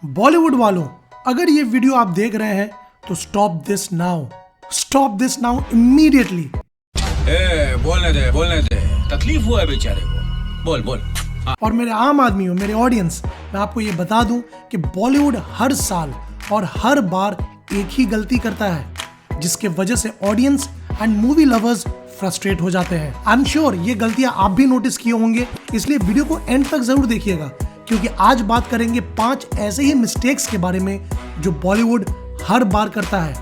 बॉलीवुड वालों, अगर ये वीडियो आप देख रहे हैं तो स्टॉप दिस नाउ इमीडिएटली। बोलने दे, तकलीफ हुआ है बेचारे को, बोल। और मेरे आम आदमियों, मेरे ऑडियंस, मैं आपको ये बता दूं कि बॉलीवुड हर साल और हर बार एक ही गलती करता है जिसके वजह से audience and movie lovers frustrate हो जाते हैं। आई एम श्योर ये गलतियां आप भी नोटिस किए होंगे, इसलिए वीडियो को एंड तक जरूर देखिएगा, क्योंकि आज बात करेंगे 5 ऐसे ही मिस्टेक्स के बारे में जो बॉलीवुड हर बार करता है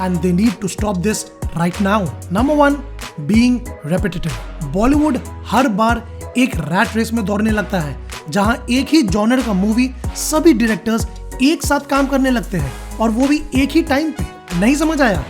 and they need to stop this right now. Number 1, being repetitive. Bollywood हर बार एक रैट रेस में दौड़ने लगता है जहां एक ही जॉनर का मूवी सभी डायरेक्टर्स एक साथ काम करने लगते हैं और वो भी एक ही टाइम पे। नहीं समझ आया?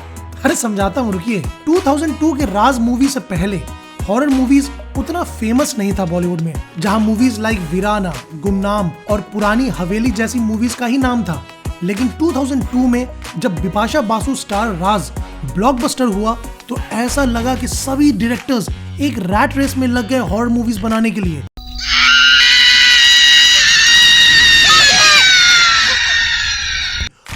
अरे समझाता हूँ, रुकिए। 2002 के राज मूवी से पहले हॉरर मूवीज उतना फेमस नहीं था बॉलीवुड में, जहां मूवीज लाइक वीराना, गुमनाम और पुरानी हवेली जैसी मूवीज का ही नाम था। लेकिन 2002 में जब बिपाशा बासु स्टार राज ब्लॉकबस्टर हुआ तो ऐसा लगा कि सभी डायरेक्टर्स एक रैट रेस में लग गए हॉरर मूवीज बनाने के लिए।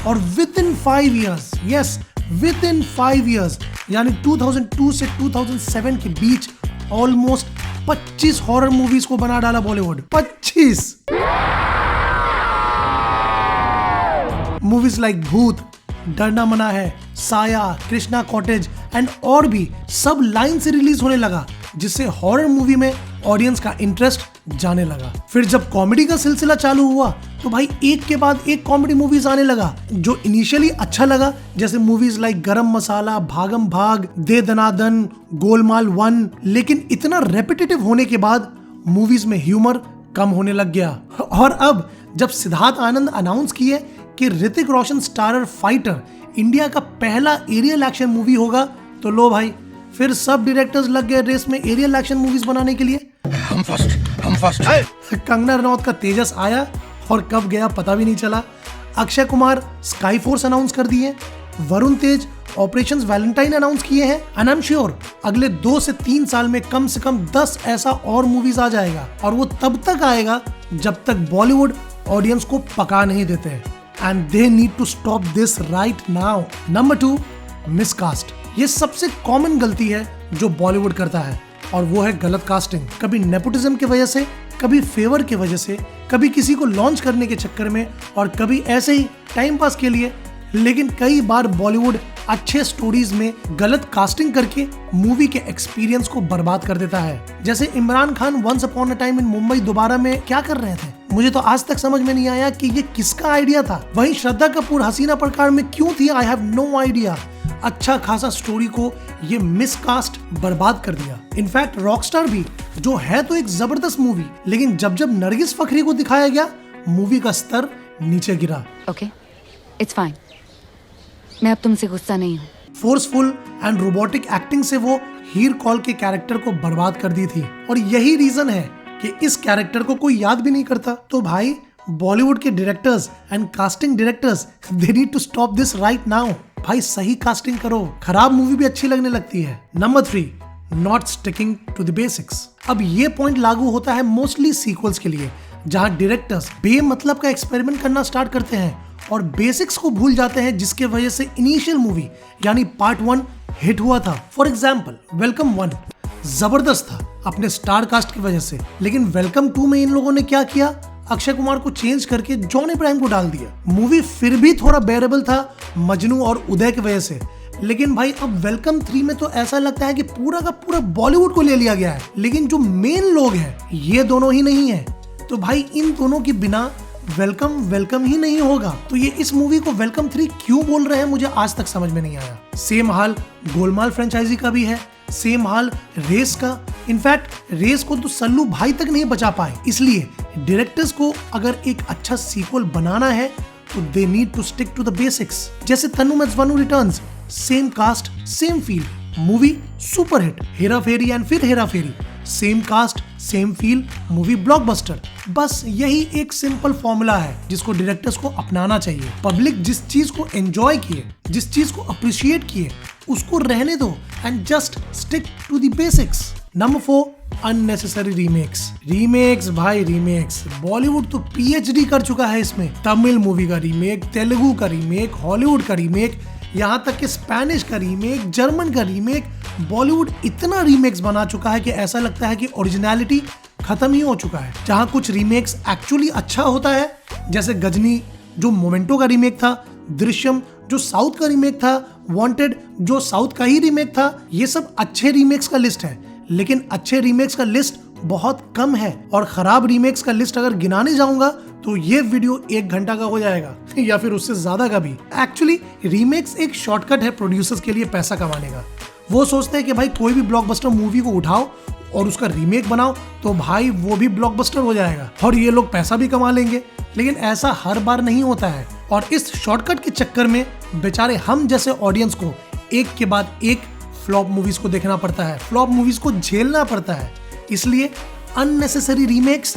और with in 5 years, yes with in 5 years, यानी 2002 से 2007 के बीच ऑलमोस्ट 25 हॉरर मूवीज को बना डाला बॉलीवुड। 25 मूवीज लाइक भूत, डरना मना है, साया, कृष्णा कॉटेज एंड और भी सब लाइन से रिलीज होने लगा, जिससे हॉरर मूवी में ऑडियंस का इंटरेस्ट जाने लगा। फिर जब कॉमेडी का सिलसिला चालू हुआ तो भाई एक के बाद एक कॉमेडी मूवीज आने लगा जो इनिशियली अच्छा लगा, जैसे मूवीज लाइक गरम मसाला, भागम भाग, दे दनादन, गोलमाल 1। लेकिन इतना रेपिटेटिव होने के बाद मूवीज में ह्यूमर कम होने लग गया। और अब जब सिद्धार्थ आनंद अनाउंस किए कि Hrithik Roshan starrer fighter India का पहला एरियल एक्शन मूवी होगा, तो लो भाई, फिर सब डायरेक्टर्स लग गए रेस में एरियल एक्शन मूवीज बनाने के लिए। हम फर्स्ट। कंगना रनौत का तेजस आया और कब गया पता भी नहीं चला। Akshay Kumar sky force announce कर दिए। वरुण तेज ऑपरेशन वैलेंटाइन अनाउंस किए हैं। एंड आई एम श्योर अगले 2 से 3 साल में कम से कम 10 ऐसा और मूवीज आ जाएगा, और वो तब तक आएगा जब तक बॉलीवुड ऑडियंस को पका नहीं देते हैं। And they need to stop this right now. Number 2, miscast. ये सबसे कॉमन गलती है जो बॉलीवुड करता है, और वो है गलत कास्टिंग। कभी नेपोटिज्म की वजह से, कभी फेवर की वजह से, कभी किसी को लॉन्च करने के चक्कर में, और कभी ऐसे ही टाइम पास के लिए। लेकिन कई बार बॉलीवुड अच्छे स्टोरीज में गलत कास्टिंग करके मूवी के एक्सपीरियंस को बर्बाद कर देता है। जैसे Imran Khan once upon a time in Mumbai Dobaara में क्या कर रहे थे, मुझे तो आज तक समझ में नहीं आया कि ये किसका आइडिया था। वहीं श्रद्धा कपूर हसीना प्रकार में क्यों थी, आई हैव नो आइडिया। अच्छा खासा स्टोरी को ये मिसकास्ट बर्बाद कर दिया। इनफैक्ट रॉकस्टार भी, जो है तो एक जबरदस्त मूवी, लेकिन जब जब नरगिस फखरी को दिखाया गया, मूवी का स्तर नीचे गिरा। ओके, इट्स फाइन, मैं अब तुमसे गुस्सा नहीं हूँ। फोर्सफुल एंड रोबोटिक एक्टिंग से वो हीर कॉल के कैरेक्टर को बर्बाद कर दी थी, और यही रीजन है कि इस कैरेक्टर को कोई याद भी नहीं करता। तो भाई, बॉलीवुड के directors and casting directors, they need to stop this right now. भाई सही कास्टिंग करो, खराब मूवी भी अच्छी लगने लगती है। Number 3, not sticking to the basics. अब ये पॉइंट लागू होता है मोस्टली सीक्वल्स के लिए, जहां डायरेक्टर्स बेमतलब का एक्सपेरिमेंट करना स्टार्ट करते हैं और बेसिक्स को भूल जाते हैं, जिसके वजह से इनिशियल मूवी यानी पार्ट 1 हिट हुआ था। फॉर एग्जाम्पल, वेलकम 1 जबरदस्त था अपने स्टार कास्ट की वजह से, लेकिन वेलकम 2 में इन लोगों ने क्या किया, अक्षय कुमार को चेंज करके जॉन इब्राहिम को डाल दिया। मूवी फिर भी थोड़ा बेरेबल था मजनू और उदय की वजह से, लेकिन भाई अब वेलकम 3 में तो ऐसा लगता है कि पूरा का पूरा बॉलीवुड को ले लिया गया है, लेकिन जो मेन लोग हैं ये दोनों ही नहीं है। तो भाई इन दोनों के बिना वेलकम ही नहीं होगा। तो ये इस मूवी को वेलकम 3 क्यों बोल रहे हैं, मुझे आज तक समझ में नहीं आया। सेम हाल गोलमाल फ्रेंचाइजी का भी है, सेम हाल रेस का। इनफैक्ट रेस को तो सल्लू भाई तक नहीं बचा पाए, इसलिए डायरेक्टर्स को अगर एक अच्छा सीक्वल बनाना है तो they need to stick to the basics. जैसे तन्नू मजवानू returns, same cast same feel, movie super hit. Hera Pheri and फिर Hera Pheri, same cast same feel, movie blockbuster. बस यही एक सिंपल फॉर्मूला है जिसको डायरेक्टर्स को अपनाना चाहिए। पब्लिक जिस चीज को एंजॉय किए, जिस चीज को अप्रिशिएट किए, उसको रहने दो and just stick to the basics. Number 4, unnecessary remakes भाई रीमेक्स। बॉलीवुड तो पीएचडी कर चुका है इसमें। तमिल मूवी का रीमेक, तेलुगु का रीमेक, हॉलीवुड का रीमेक, यहाँ तक कि स्पेनिश का रीमेक, जर्मन का रीमेक। बॉलीवुड इतना रीमेक्स बना चुका है कि ऐसा लगता है कि ओरिजिनलिटी खत्म ही हो चुका है। जहाँ कुछ रीमेक्स एक्चुअली अच्छा होता है, जैसे गजनी जो मोमेंटो का रीमेक था, दृश्यम जो साउथ का रीमेक था, वांटेड जो साउथ का ही रीमेक था। ये सब अच्छे रीमेक्स का लिस्ट है, लेकिन अच्छे रीमेक्स का लिस्ट बहुत कम है और खराब रीमेक्स का लिस्ट अगर गिनाने जाऊंगा तो ये वीडियो 1 घंटा का हो जाएगा या फिर उससे ज्यादा का भी। एक्चुअली रीमेक्स एक शॉर्टकट है प्रोड्यूसर्स के लिए पैसा कमाने का। वो सोचते हैं कि भाई कोई भी ब्लॉकबस्टर मूवी को उठाओ और उसका रीमेक बनाओ तो भाई वो भी ब्लॉकबस्टर हो जाएगा और ये लोग पैसा भी कमा लेंगे। लेकिन ऐसा हर बार नहीं होता है और इस शॉर्टकट के चक्कर में बेचारे हम जैसे ऑडियंस को एक के बाद एक फ्लॉप मूवीज को देखना पड़ता है, फ्लॉप मूवीज को झेलना पड़ता है। इसलिए unnecessary remakes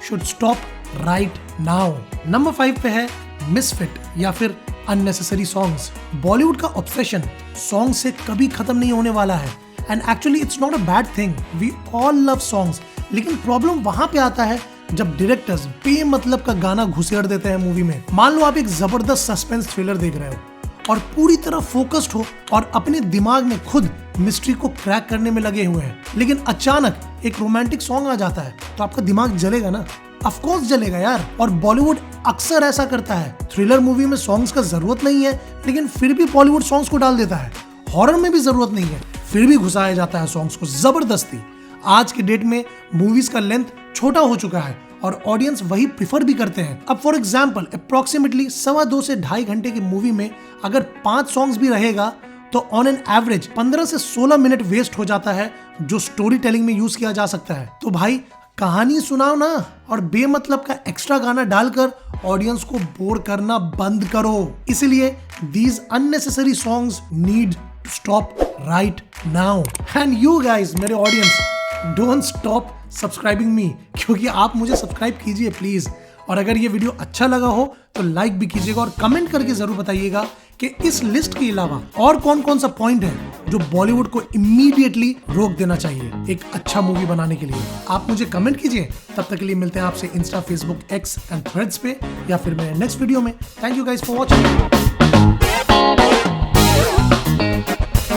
should stop right now. Number 5 पे है मिसफिट या फिर अननेसेसरी सॉन्ग्स। बॉलीवुड का ऑब्सेशन सॉन्ग से कभी खत्म नहीं होने वाला है and actually it's not a bad thing, we all love songs. लेकिन प्रॉब्लम वहां पे आता है जब डायरेक्टर्स बेमतलब का गाना घुसेड़ देते हैं मूवी में। मान लो आप एक जबरदस्त सस्पेंस थ्रिलर देख रहे हो और पूरी तरह फोकस्ड हो और अपने दिमाग में खुद मिस्ट्री को क्रैक करने में लगे हुए हैं, लेकिन अचानक एक रोमांटिक सॉन्ग आ जाता है तो आपका दिमाग जलेगा ना? ऑफ कोर्स जलेगा यार। और बॉलीवुड अक्सर ऐसा करता है, थ्रिलर मूवी में सॉन्ग्स का जरूरत नहीं है लेकिन फिर भी बॉलीवुड सॉन्ग्स को डाल देता है। हॉरर में भी जरूरत नहीं है फिर भी घुसाया जाता है सॉन्ग्स को जबरदस्ती। आज के डेट में मूवीज का लेंथ छोटा हो चुका है और ऑडियंस वही प्रिफर भी करते हैं। अब फॉर एग्जांपल अप्रोक्सीमेटली 2.25 से 2.5 घंटे की मूवी में अगर 5 सॉन्ग्स भी रहेगा तो ऑन एन एवरेज 15 से 16 मिनट वेस्ट हो जाता है जो स्टोरी टेलिंग में यूज किया जा सकता है। तो भाई कहानी सुनाओ ना और बेमतलब का एक्स्ट्रा गाना डालकर ऑडियंस को बोर करना बंद करो। इसलिए these unnecessary songs need to stop right now. And you guys, मेरे audience, don't stop subscribing me, क्योंकि आप मुझे सब्सक्राइब कीजिए प्लीज। और अगर ये वीडियो अच्छा लगा हो तो लाइक भी कीजिएगा और कमेंट करके जरूर बताइएगा कि इस लिस्ट के अलावा और कौन कौन सा पॉइंट है जो बॉलीवुड को इमीडिएटली रोक देना चाहिए एक अच्छा मूवी बनाने के लिए। आप मुझे कमेंट कीजिए। तब तक के लिए मिलते हैं आपसे Insta, Facebook, x and threads पे या फिर मेरे नेक्स्ट वीडियो में। Thank you guys for watching.